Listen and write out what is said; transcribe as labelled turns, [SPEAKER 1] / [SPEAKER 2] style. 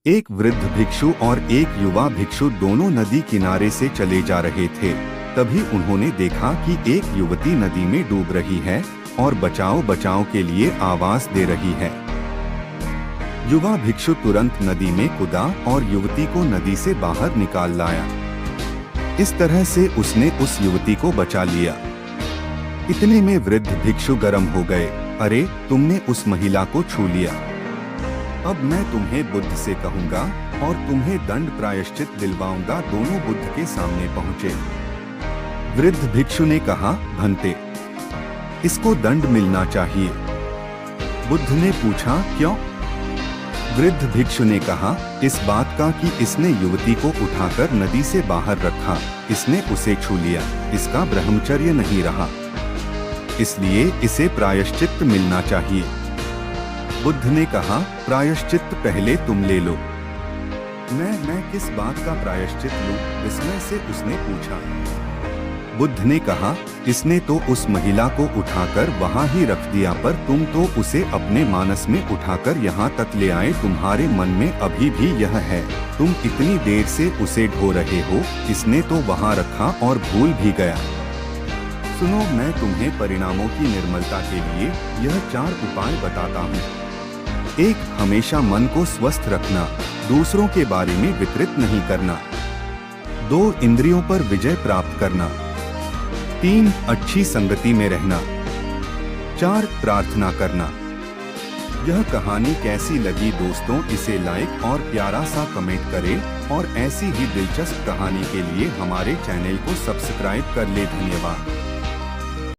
[SPEAKER 1] एक वृद्ध भिक्षु और एक युवा भिक्षु दोनों नदी किनारे से चले जा रहे थे। तभी उन्होंने देखा कि एक युवती नदी में डूब रही है और बचाओ बचाओ के लिए आवाज दे रही है। युवा भिक्षु तुरंत नदी में कूदा और युवती को नदी से बाहर निकाल लाया। इस तरह से उसने उस युवती को बचा लिया। इतने में वृद्ध भिक्षु गर्म हो गए। अरे, तुमने उस महिला को छू लिया। अब मैं तुम्हें बुद्ध से कहूँगा और तुम्हें दंड प्रायश्चित दिलवाऊंगा। दोनों बुद्ध के सामने पहुँचे। वृद्ध भिक्षु ने कहा, भंते, इसको दंड मिलना चाहिए। बुद्ध ने पूछा, क्यों? वृद्ध भिक्षु ने कहा, इस बात का कि इसने युवती को उठाकर नदी से बाहर रखा, इसने उसे छू लिया, इसका ब्रह्मचर्य नहीं रहा, इसलिए इसे प्रायश्चित मिलना चाहिए। बुद्ध ने कहा, प्रायश्चित पहले तुम ले लो। मैं किस बात का प्रायश्चित लूं? विस्मय से उसने पूछा। बुद्ध ने कहा, इसने तो उस महिला को उठाकर वहाँ ही रख दिया, पर तुम तो उसे अपने मानस में उठाकर यहाँ तक ले आए। तुम्हारे मन में अभी भी यह है, तुम इतनी देर से उसे ढो रहे हो। इसने तो वहाँ रखा और भूल भी गया। सुनो, मैं तुम्हें परिणामों की निर्मलता के लिए यह 4 उपाय बताता हूँ। 1. हमेशा मन को स्वस्थ रखना, दूसरों के बारे में विकृत नहीं करना। 2. इंद्रियों पर विजय प्राप्त करना। 3. अच्छी संगति में रहना। 4. प्रार्थना करना। यह कहानी कैसी लगी दोस्तों? इसे लाइक और प्यारा सा कमेंट करें और ऐसी ही दिलचस्प कहानी के लिए हमारे चैनल को सब्सक्राइब कर ले। धन्यवाद।